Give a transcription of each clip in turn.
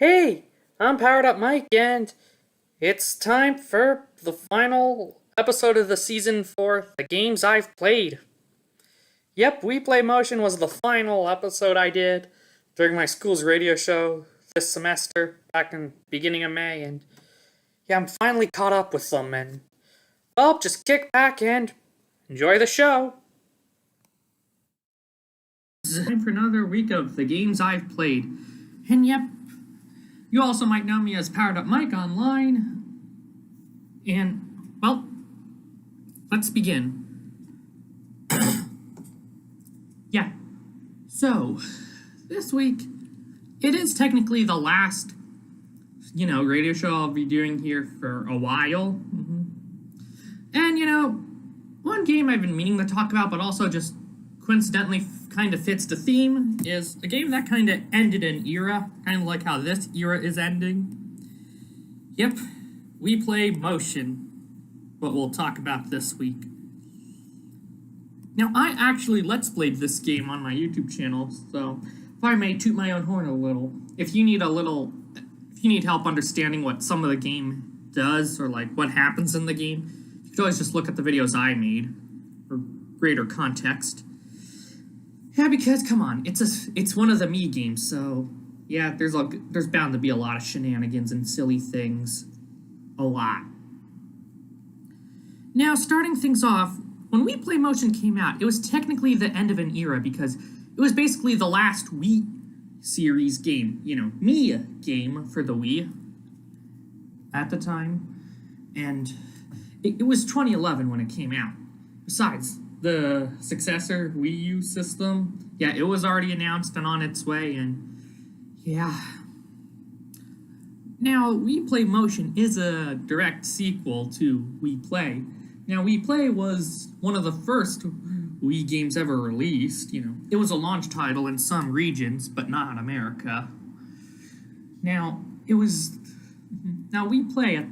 Hey, I'm Powered Up Mike, and it's time for the final episode of the season for the games I've played. Yep, We Play Motion was the final episode I did during my school's radio show this semester, back in beginning of May, and yeah, I'm finally caught up with them, and well, just kick back and enjoy the show. It's time for another week of the games I've played, and yep, you also might know me as Powered Up Mike online. And, well, let's begin. Yeah. So, this week, it is technically the last, radio show I'll be doing here for a while. And, one game I've been meaning to talk about, but also just coincidentally kind of fits the theme, is a game that kind of ended an era, kind of like how this era is ending. Yep, We Play Motion, what we'll talk about this week. Now, I actually Let's Played this game on my YouTube channel, so if I may toot my own horn a little, if you need help understanding what some of the game does, or like what happens in the game, you could always just look at the videos I made for greater context. Yeah, because come on, it's one of the me games, so yeah, there's bound to be a lot of shenanigans and silly things, a lot. Now, starting things off, when We Play Motion came out, it was technically the end of an era because it was basically the last Wii series game, me game for the Wii at the time, and it was 2011 when it came out. Besides, the successor Wii U system, yeah, it was already announced and on its way, and yeah. Now, We Play Motion is a direct sequel to We Play. Now, We Play was one of the first Wii games ever released, It was a launch title in some regions, but not in America. Now, We Play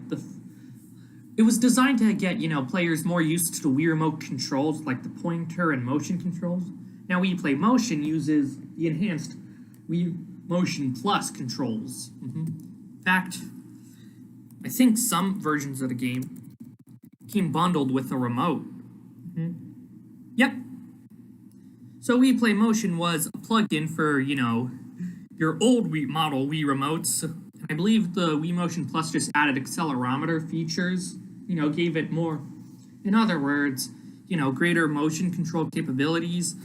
it was designed to get, players more used to the Wii Remote controls, like the pointer and motion controls. Now, We Play Motion uses the enhanced Wii Motion Plus controls. In fact, I think some versions of the game came bundled with a remote. Yep. So We Play Motion was a plug-in for, your old Wii model Wii remotes. I believe the Wii Motion Plus just added accelerometer features, gave it more, in other words, greater motion control capabilities.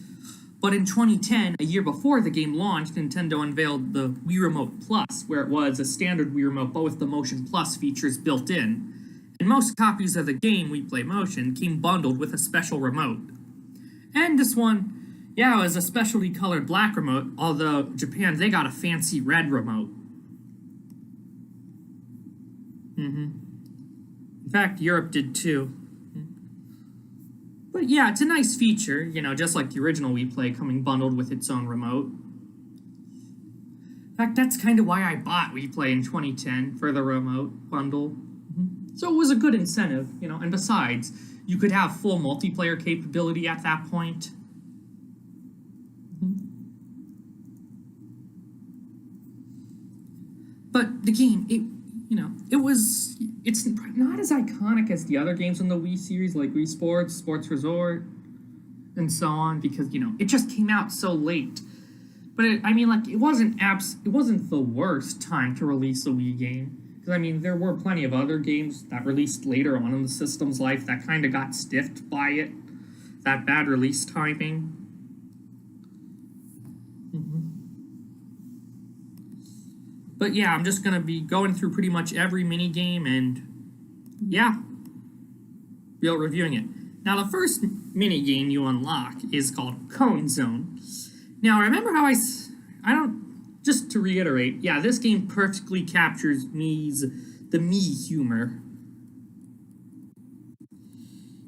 But in 2010, a year before the game launched, Nintendo unveiled the Wii Remote Plus, where it was a standard Wii Remote, but with the Motion Plus features built in. And most copies of the game, We Play Motion, came bundled with a special remote. And this one, yeah, it was a specially colored black remote, although Japan, they got a fancy red remote. In fact, Europe did too. But yeah, it's a nice feature, just like the original Wii Play coming bundled with its own remote. In fact, that's kind of why I bought Wii Play in 2010 for the remote bundle. So it was a good incentive, and besides, you could have full multiplayer capability at that point. But the game, it's not as iconic as the other games in the Wii series, like Wii Sports, Sports Resort, and so on, because, it just came out so late. But, it wasn't the worst time to release a Wii game. Because, there were plenty of other games that released later on in the system's life that kind of got stiffed by it, that bad release timing. But yeah, I'm just going to be going through pretty much every minigame and, yeah, reviewing it. Now, the first minigame you unlock is called Cone Zone. Now, remember how just to reiterate, yeah, this game perfectly captures the me humor.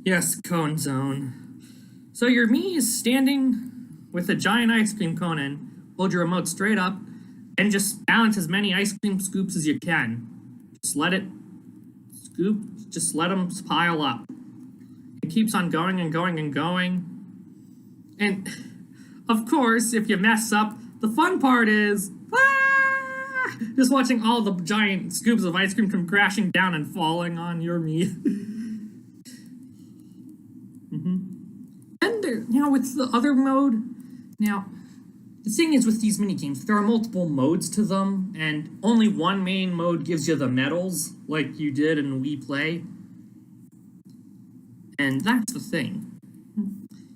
Yes, Cone Zone. So your me is standing with a giant ice cream cone and hold your remote straight up, and just balance as many ice cream scoops as you can. Just let it scoop, just let them pile up. It keeps on going and going and going. And, of course, if you mess up, the fun part is, Just watching all the giant scoops of ice cream come crashing down and falling on your meat. And there, with the other mode, now, the thing is with these mini games, there are multiple modes to them, and only one main mode gives you the medals, like you did in We Play. And that's the thing.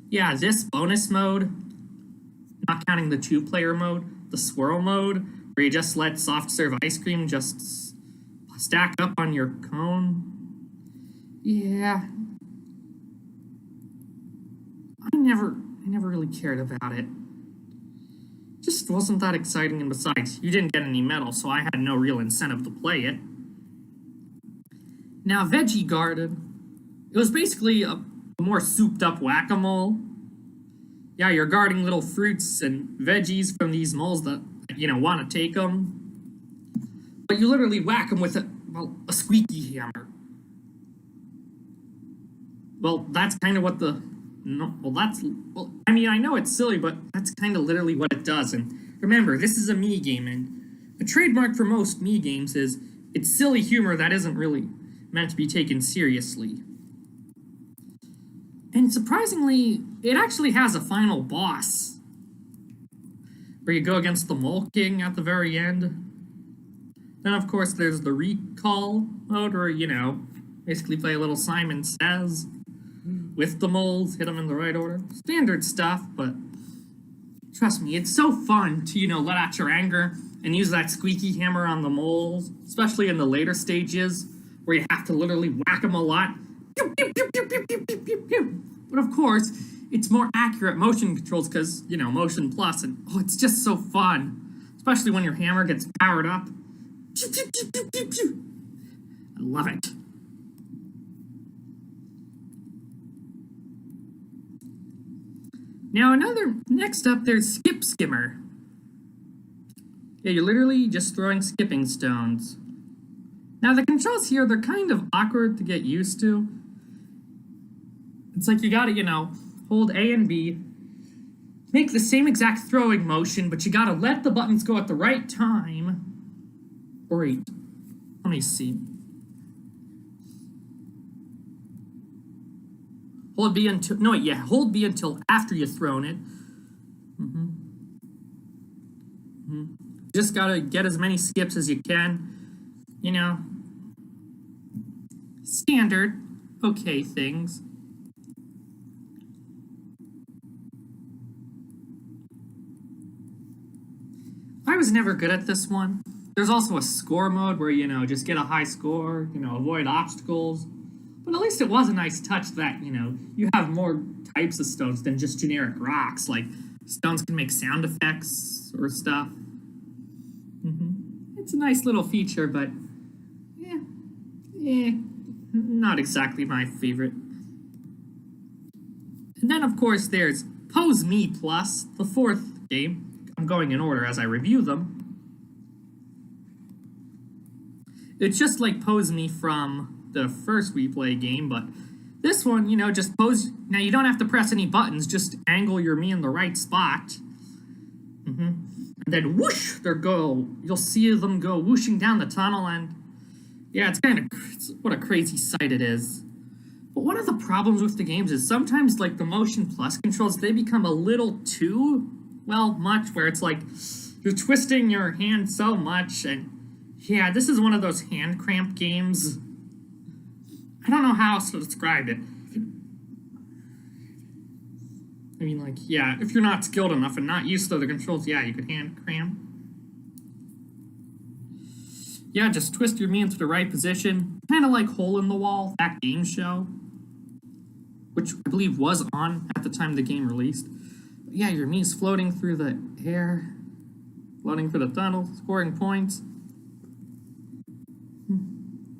Yeah, this bonus mode, not counting the 2-player mode, the swirl mode, where you just let soft serve ice cream just stack up on your cone. Yeah. I never really cared about it. Just wasn't that exciting, and besides, you didn't get any medals, so I had no real incentive to play it. Now, Veggie Garden, it was basically a more souped-up whack-a-mole. Yeah, you're guarding little fruits and veggies from these moles that, want to take them. But you literally whack them with a squeaky hammer. Well, that's kind of what the... No, I know it's silly, but that's kind of literally what it does. And remember, this is a Mii game, and the trademark for most Mii games is it's silly humor that isn't really meant to be taken seriously. And surprisingly, it actually has a final boss, where you go against the Mole King at the very end. Then, of course, there's the recall mode, where, basically play a little Simon Says with the moles, hit them in the right order. Standard stuff, but trust me, it's so fun to, let out your anger and use that squeaky hammer on the moles, especially in the later stages, where you have to literally whack them a lot. Pew, pew, pew, pew, pew, pew, pew, pew. But of course, it's more accurate motion controls because, Motion Plus, and it's just so fun, especially when your hammer gets powered up. Pew, pew, pew, pew, pew, pew. I love it. Now next up, there's Skip Skimmer. Yeah, you're literally just throwing skipping stones. Now the controls here, they're kind of awkward to get used to. It's like you gotta, hold A and B, make the same exact throwing motion, but you gotta let the buttons go at the right time. Or wait, let me see. Hold B until, hold B until after you've thrown it. Just gotta get as many skips as you can. Standard, okay things. I was never good at this one. There's also a score mode where, just get a high score, avoid obstacles. But at least it was a nice touch that, you have more types of stones than just generic rocks. Like, stones can make sound effects or stuff. It's a nice little feature, but, not exactly my favorite. And then, of course, there's Pose Me Plus, the 4th game. I'm going in order as I review them. It's just like Pose Me from the first We Play game, but this one, just pose. Now, you don't have to press any buttons, just angle your Mii in the right spot. And then whoosh, you'll see them go whooshing down the tunnel, and yeah, it's what a crazy sight it is. But one of the problems with the games is sometimes, like, the Motion Plus controls, they become a little too, much, where it's like, you're twisting your hand so much, and yeah, this is one of those hand cramp games. I don't know how else to describe it. If you're not skilled enough and not used to the controls, you could hand cramp. Yeah, just twist your Mii into the right position. Kind of like Hole in the Wall, that game show, which I believe was on at the time the game released. But yeah, your Mii's floating through the air, floating through the tunnel, scoring points.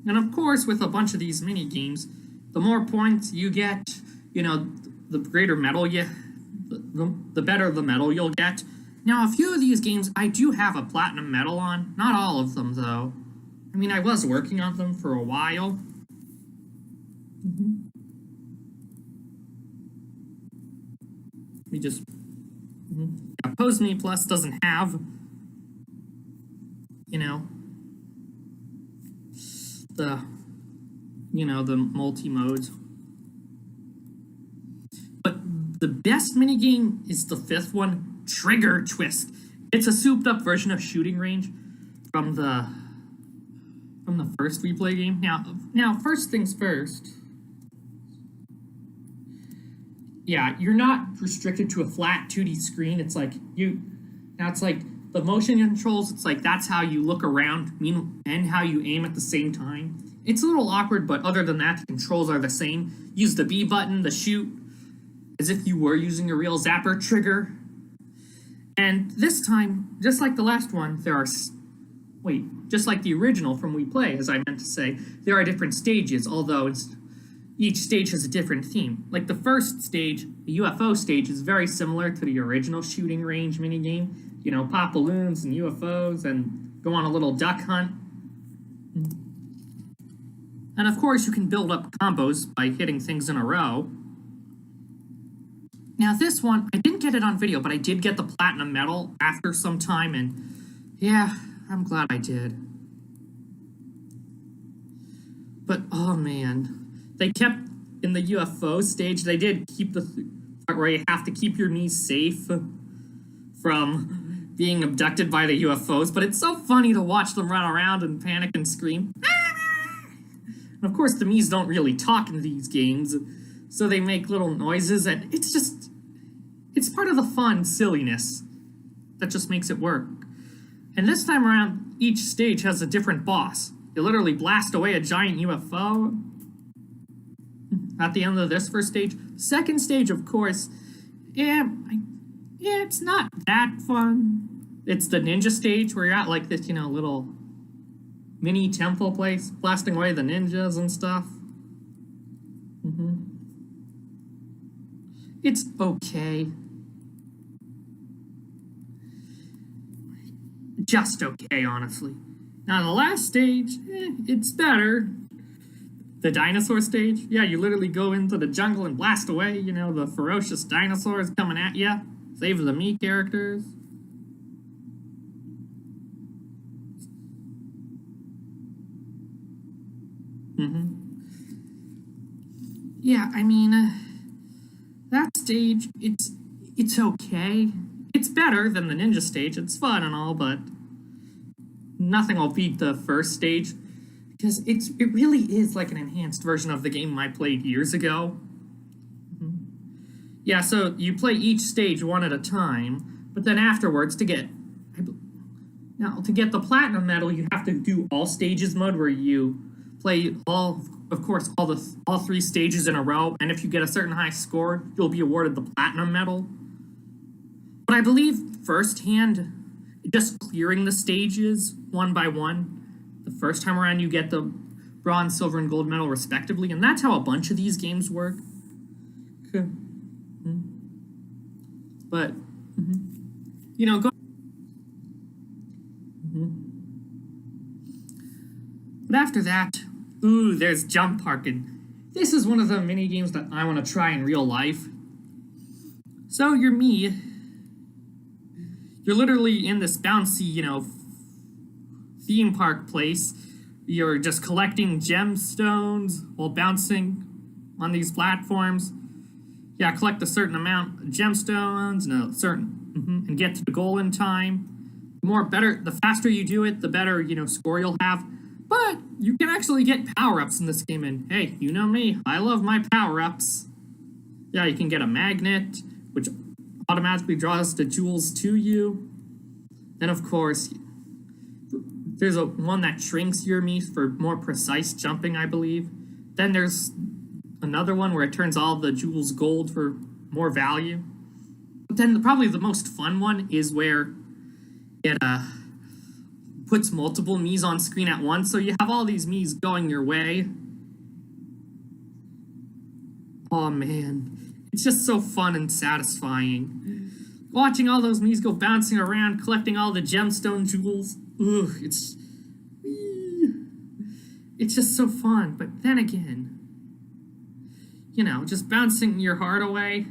And of course, with a bunch of these mini games, the more points you get, the greater medal the better the medal you'll get. Now, a few of these games I do have a platinum medal on. Not all of them, though. I was working on them for a while. Let me just... Pose Me Plus doesn't have... you know, the, the multi-modes. But the best minigame is the fifth one, Trigger Twist. It's a souped-up version of Shooting Range from the first replay game. Now, first things first. Yeah, you're not restricted to a flat 2D screen. It's like it's like the motion controls. It's like that's how you look around and how you aim at the same time. It's a little awkward, but other than that, the controls are the same. Use the B button, the shoot, as if you were using a real zapper trigger. And this time, just like the last one, just like the original from We Play, as I meant to say, there are different stages, although each stage has a different theme. Like the first stage, the UFO stage, is very similar to the original Shooting Range minigame. Pop balloons and UFOs and go on a little duck hunt. And of course, you can build up combos by hitting things in a row. Now this one, I didn't get it on video, but I did get the platinum medal after some time, and yeah, I'm glad I did. But oh man, they kept, in the UFO stage, they did keep the part where you have to keep your knees safe from being abducted by the UFOs, but it's so funny to watch them run around and panic and scream. And of course, the Mii's don't really talk in these games, so they make little noises, and it's part of the fun silliness that just makes it work. And this time around, each stage has a different boss. You literally blast away a giant UFO at the end of this first stage. Second stage, of course, it's not that fun. It's the ninja stage where you're at like this, little mini temple place, blasting away the ninjas and stuff. It's okay. Just okay, honestly. Now, the last stage, it's better. The dinosaur stage, yeah, you literally go into the jungle and blast away, the ferocious dinosaurs coming at you. Save the Mii characters. Yeah, I mean, that stage, it's okay. It's better than the ninja stage. It's fun and all, but nothing will beat the first stage, because it really is like an enhanced version of the game I played years ago. Yeah, so you play each stage one at a time, but then afterwards, to get the platinum medal, you have to do all stages mode, where you play all three stages in a row, and if you get a certain high score, you'll be awarded the platinum medal. But I believe firsthand, just clearing the stages one by one, the first time around you get the bronze, silver, and gold medal respectively, and that's how a bunch of these games work. But, go. But after that, there's jump parking. This is one of the mini games that I want to try in real life. So you're me. You're literally in this bouncy, theme park place. You're just collecting gemstones while bouncing on these platforms. Yeah, collect a certain amount of gemstones and get to the goal in time. The faster you do it, the better, score you'll have. But you can actually get power-ups in this game, and hey, you know me, I love my power-ups. Yeah, you can get a magnet, which automatically draws the jewels to you. Then, of course, there's one that shrinks your Mii for more precise jumping, I believe. Then there's another one where it turns all the jewels gold for more value. But then probably the most fun one is where it puts multiple Miis on screen at once, so you have all these Miis going your way. Oh man, it's just so fun and satisfying. Watching all those Miis go bouncing around, collecting all the gemstone jewels. It's just so fun. But then again, just bouncing your heart away.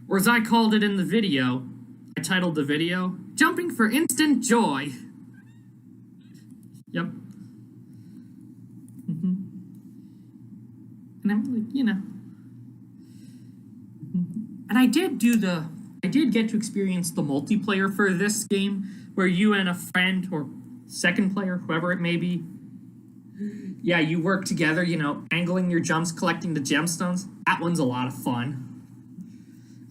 Or as I called it in the video, I titled the video, Jumping for Instant Joy. Yep. And I'm like, and I did get to experience the multiplayer for this game, where you and a friend or second player, whoever it may be, yeah, you work together, angling your jumps, collecting the gemstones. That one's a lot of fun.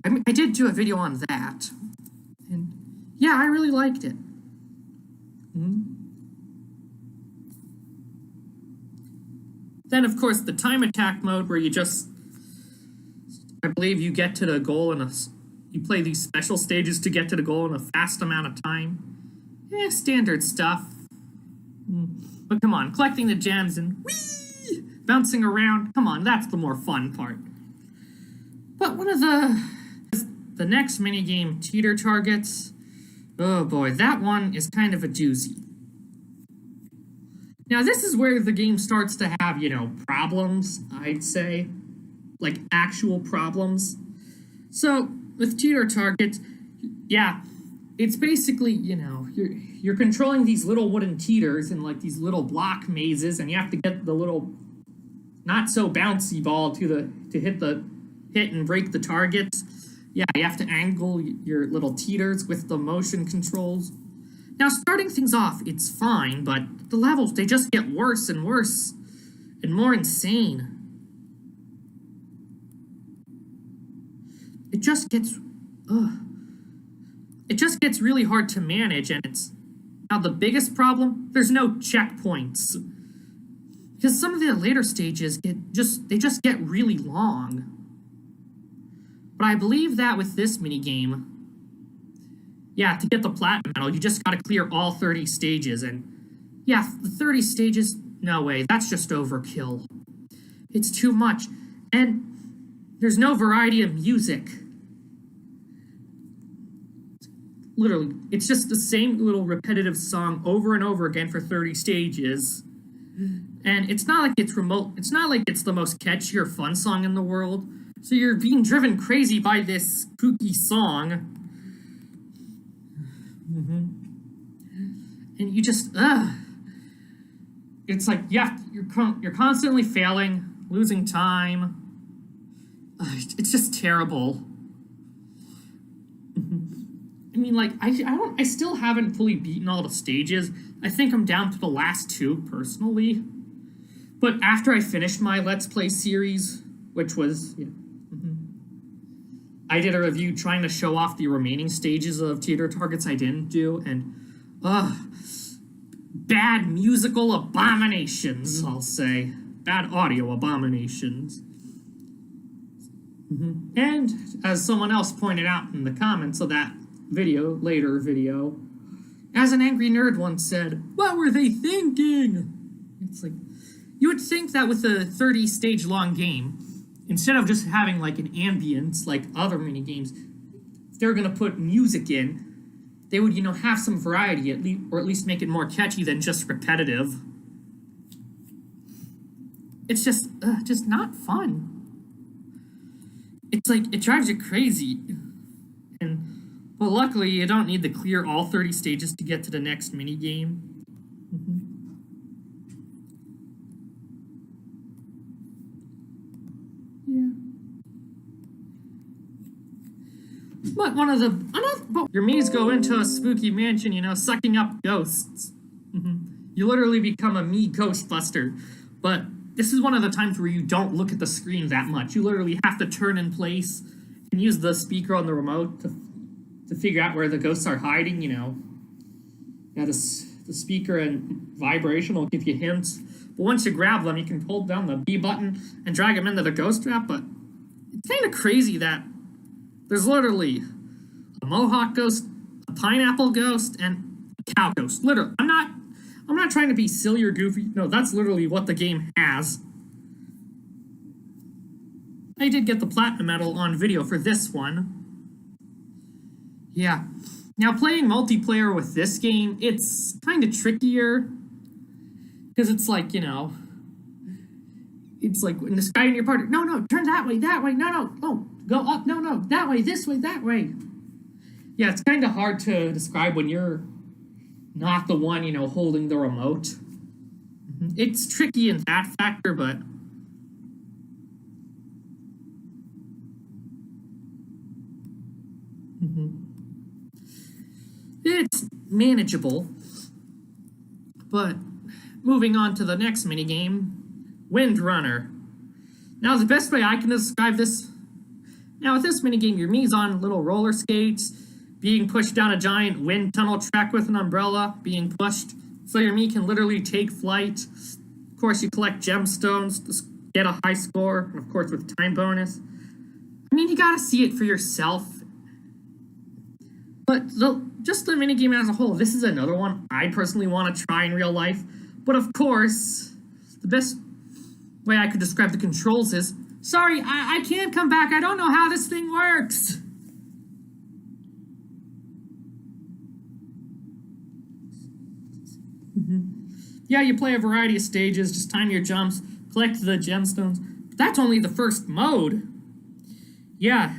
I did do a video on that. And yeah, I really liked it. Then, of course, the time attack mode, where I believe you get to the goal you play these special stages to get to the goal in a fast amount of time. Standard stuff. But come on, collecting the gems and bouncing around, come on, that's the more fun part. But one of the next minigame, teeter targets, oh boy, that one is kind of a doozy. Now, this is where the game starts to have, problems, I'd say. Like, actual problems. So, with teeter targets, yeah, it's basically, you're controlling these little wooden teeters in, like, these little block mazes, and you have to get the little not-so-bouncy ball to hit and break the targets. Yeah, you have to angle your little teeters with the motion controls. Now, starting things off, it's fine, but the levels, they just get worse and worse and more insane. It just gets really hard to manage, and now the biggest problem, there's no checkpoints. Because some of the later stages just get really long. But I believe that with this minigame, yeah, to get the platinum medal, you just gotta clear all 30 stages, and yeah, the 30 stages, no way, that's just overkill. It's too much, and there's no variety of music. Literally, it's just the same little repetitive song over and over again for 30 stages. And it's not like it's the most catchy or fun song in the world, so you're being driven crazy by this kooky song. And you just, it's like, yeah, you're constantly failing, losing time. It's just terrible. I mean, like, I still haven't fully beaten all the stages. I think I'm down to the last 2, personally. But after I finished my Let's Play series, which was, I did a review trying to show off the remaining stages of teeter targets I didn't do, and, bad musical abominations, I'll say. Bad audio abominations. And, as someone else pointed out in the comments of that later video, as an angry nerd once said, what were they thinking? It's like, you would think that with a 30-stage long game, instead of just having like an ambience like other minigames, if they were going to put music in, they would, have some variety, or at least make it more catchy than just repetitive. It's just not fun. It's like, it drives you crazy. But luckily, you don't need to clear all 30 stages to get to the next minigame. Yeah. But your maze go into a spooky mansion, sucking up ghosts. You literally become a Ghostbuster. But this is one of the times where you don't look at the screen that much. You literally have to turn in place and use the speaker on the remote to figure out where the ghosts are hiding, Yeah, the speaker and vibration will give you hints. But once you grab them, you can hold down the B button and drag them into the ghost trap. But it's kind of crazy that there's literally a mohawk ghost, a pineapple ghost, and a cow ghost. Literally, I'm not trying to be silly or goofy. No, that's literally what the game has. I did get the platinum medal on video for this one. Yeah. Now, playing multiplayer with this game, it's kind of trickier. Because it's like, it's like when this guy in your party, no, turn that way, no, go up, no, that way, this way, that way. Yeah, it's kind of hard to describe when you're not the one, holding the remote. It's tricky in that factor, but it's manageable. But moving on to the next minigame, Wind Runner. Now, the best way I can describe this, now with this minigame, your Mii's on little roller skates, being pushed down a giant wind tunnel track with an umbrella, being pushed, so your Mii can literally take flight. Of course, you collect gemstones to get a high score, and of course with time bonus. I mean, you gotta see it for yourself. But just the minigame as a whole, this is another one I personally want to try in real life. But of course, the best way I could describe the controls is, sorry, I can't come back. I don't know how this thing works. Yeah, you play a variety of stages, just time your jumps, collect the gemstones. But that's only the first mode. Yeah,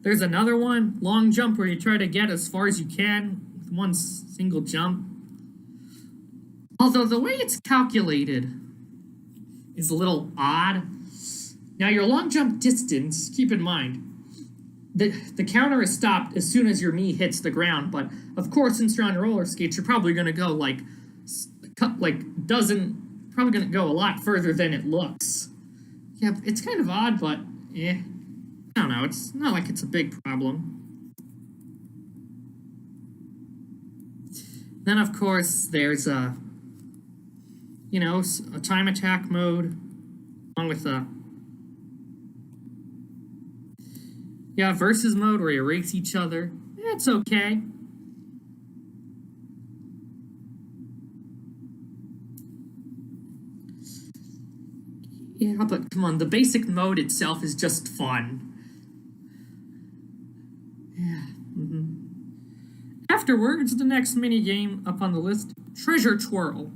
there's another one, long jump, where you try to get as far as you can with one single jump. Although the way it's calculated is a little odd. Now, your long jump distance, keep in mind, the counter is stopped as soon as your Mii hits the ground. But of course, since you're on roller skates, you're probably going to go probably going to go a lot further than it looks. Yeah, it's kind of odd, but I don't know. It's not like it's a big problem. Then, of course, there's a time attack mode, along with a versus mode where you race each other. It's okay. Yeah, but come on, the basic mode itself is just fun. Yeah. Afterwards, the next minigame up on the list, Treasure Twirl.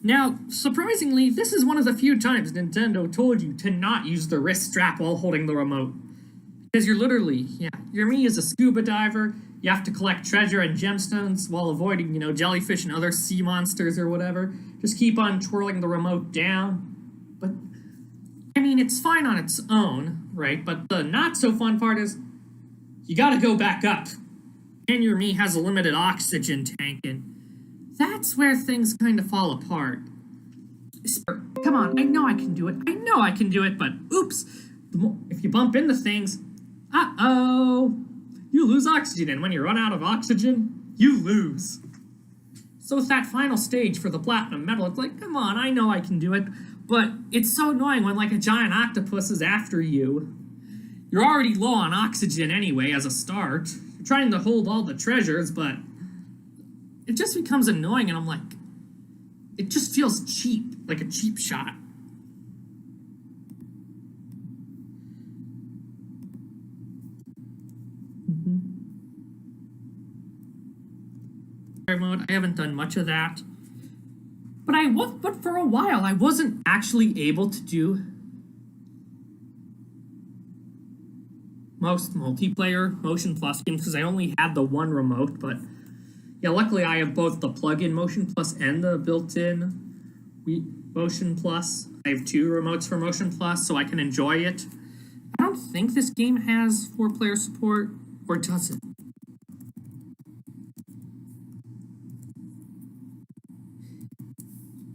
Now, surprisingly, this is one of the few times Nintendo told you to not use the wrist strap while holding the remote. Because you're literally, your Mii is a scuba diver, you have to collect treasure and gemstones while avoiding, jellyfish and other sea monsters or whatever. Just keep on twirling the remote down. But, I mean, it's fine on its own, right? But the not-so-fun part is, you gotta go back up. And your Mii has a limited oxygen tank, and that's where things kind of fall apart. Come on, I know I can do it, but oops. If you bump into things, you lose oxygen, and when you run out of oxygen, you lose. So with that final stage for the platinum medal, it's like, come on, I know I can do it, but it's so annoying when, a giant octopus is after you. You're already low on oxygen anyway as a start. You're trying to hold all the treasures, but it just becomes annoying, and I'm like, it just feels cheap, like a cheap shot. Mode, I haven't done much of that, but for a while I wasn't actually able to do most multiplayer Motion Plus games because I only had the one remote. But yeah, luckily I have both the plug-in Motion Plus and the built-in Motion Plus. I have two remotes for Motion Plus, so I can enjoy it. I don't think this game has 4-player support, or does it?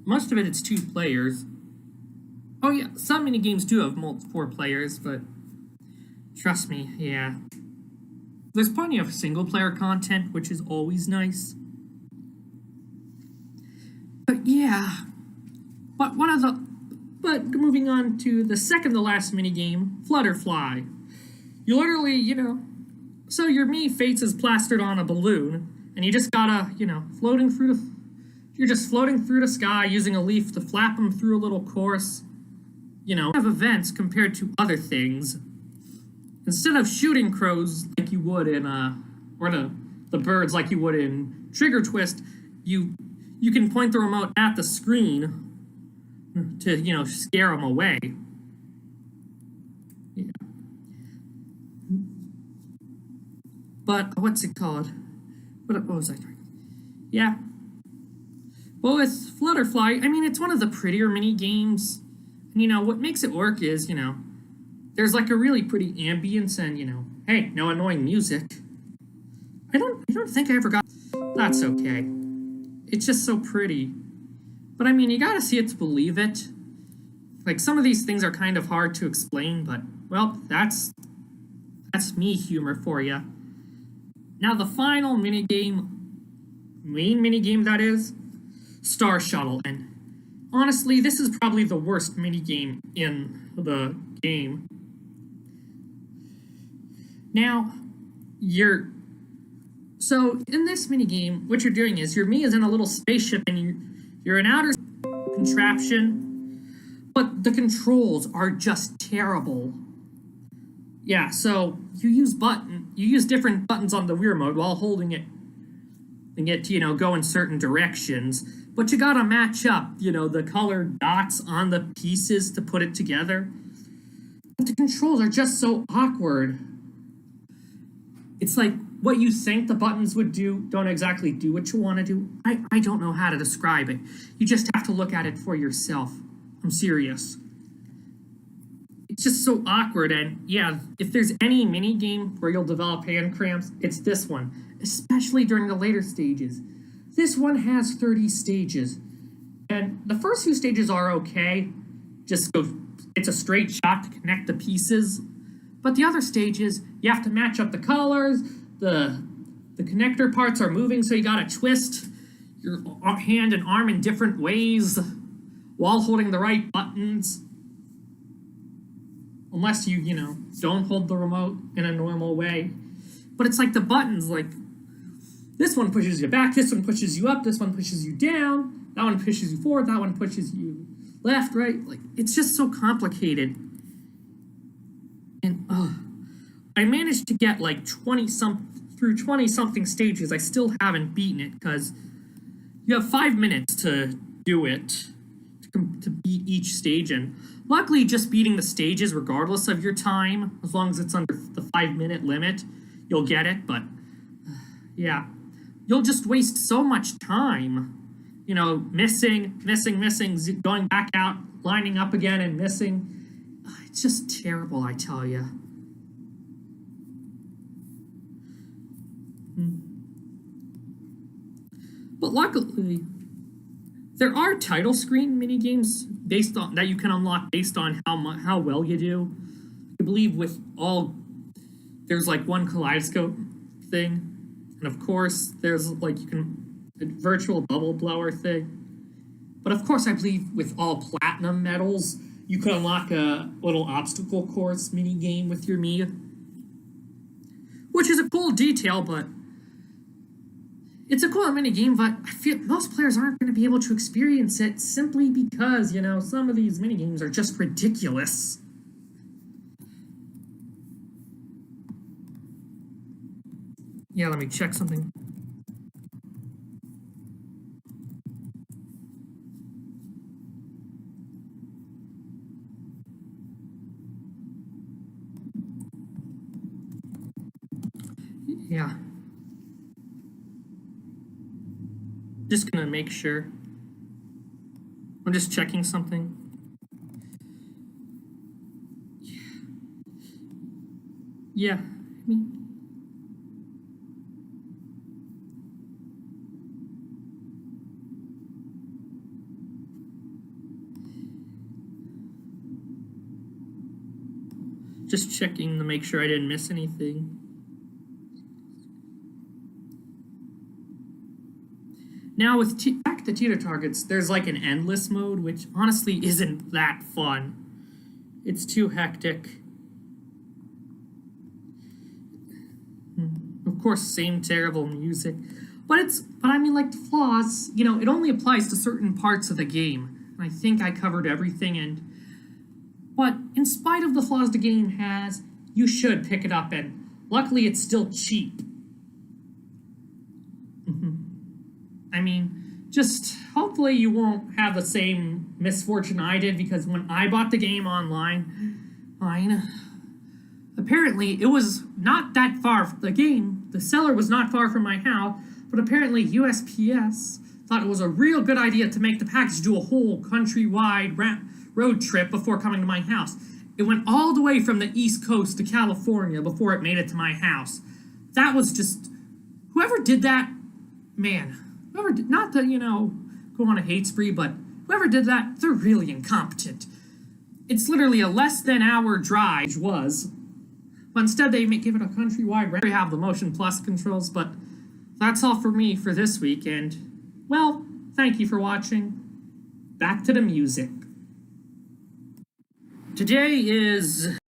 Most of it's 2 players. Oh yeah, some minigames do have 4 players, but trust me, yeah. There's plenty of single-player content, which is always nice. But yeah, but moving on to the second to last minigame, Flutterfly. You literally, so your Mii face is plastered on a balloon, and you just gotta, you're just floating through the sky using a leaf to flap them through a little course. Have events compared to other things. Instead of shooting crows like you would in, or the birds like you would in Trigger Twist, you can point the remote at the screen to, scare them away. Yeah. But, what's it called? What was I trying? Yeah. Well, with Flutterfly, I mean, it's one of the prettier mini games. And, what makes it work is, there's like a really pretty ambience and, hey, no annoying music. I don't think I ever got. That's okay. It's just so pretty. But I mean, you gotta see it to believe it. Like, some of these things are kind of hard to explain, but, well, that's me humor for you. Now, the final main minigame that is, Star Shuttle. And honestly, this is probably the worst minigame in the game. Now, so in this minigame, what you're doing is me is in a little spaceship and you're an outer contraption, but the controls are just terrible. Yeah, so you use different buttons on the Wii remote while holding it and get to, go in certain directions. But you gotta match up, the colored dots on the pieces to put it together. But the controls are just so awkward. It's like what you think the buttons would do don't exactly do what you want to do. I don't know how to describe it. You just have to look at it for yourself. I'm serious. It's just so awkward, and yeah, if there's any mini game where you'll develop hand cramps, it's this one, especially during the later stages. This one has 30 stages, and the first few stages are okay. It's a straight shot to connect the pieces, but the other stages, you have to match up the colors, the connector parts are moving, so you gotta twist your hand and arm in different ways while holding the right buttons. Unless you don't hold the remote in a normal way. But it's like the buttons, like, this one pushes you back, this one pushes you up, this one pushes you down, that one pushes you forward, that one pushes you left, right? Like, it's just so complicated. And, I managed to get, like, 20-something stages. I still haven't beaten it, because you have 5 minutes to do it, to beat each stage, and luckily just beating the stages regardless of your time, as long as it's under the 5-minute limit, you'll get it. But yeah, you'll just waste so much time, missing, going back out, lining up again and missing. It's just terrible, I tell you. But luckily, there are title screen minigames that you can unlock based on how well you do. I believe there's like one kaleidoscope thing, and of course there's like a virtual bubble blower thing. But of course, I believe with all platinum medals, you could unlock a little obstacle course minigame with your Mii, which is a cool detail, but it's a cool mini game, but I feel most players aren't going to be able to experience it simply because, some of these mini games are just ridiculous. Yeah, let me check something. Yeah. Just gonna make sure. I'm just checking something. Yeah. Just checking to make sure I didn't miss anything. Now, back to Teeter Targets, there's like an endless mode, which honestly isn't that fun. It's too hectic. Of course, same terrible music. But I mean, like, the flaws, it only applies to certain parts of the game. And I think I covered everything, but in spite of the flaws the game has, you should pick it up, and luckily it's still cheap. I mean, just hopefully you won't have the same misfortune I did, because when I bought the game online, apparently it was not that far from the seller was not far from my house, but apparently USPS thought it was a real good idea to make the package do a whole countrywide road trip before coming to my house. It went all the way from the East Coast to California before it made it to my house. That was just... Whoever did that, man, whoever did... Not to, go on a hate spree, but whoever did that, they're really incompetent. It's literally a less than hour drive, was. But instead they give it a countrywide road. We have the Motion Plus controls, but that's all for me for this week, and, well, thank you for watching. Back to the music. Today is...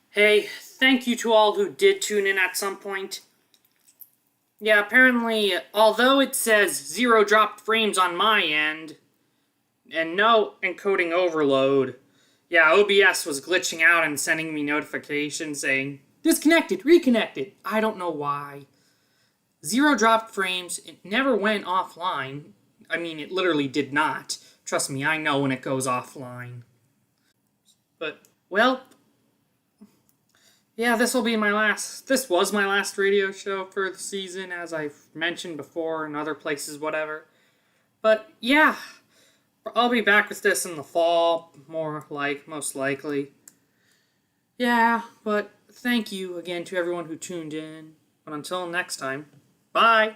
Hey, thank you to all who did tune in at some point. Yeah, apparently, although it says 0 dropped frames on my end, and no encoding overload, yeah, OBS was glitching out and sending me notifications saying, disconnected, reconnected. I don't know why. 0 dropped frames, it never went offline. I mean, it literally did not. Trust me, I know when it goes offline. But, well, yeah, this was my last radio show for the season, as I've mentioned before in other places, whatever. But, yeah, I'll be back with this in the fall, most likely. Yeah, but thank you again to everyone who tuned in. But until next time, bye!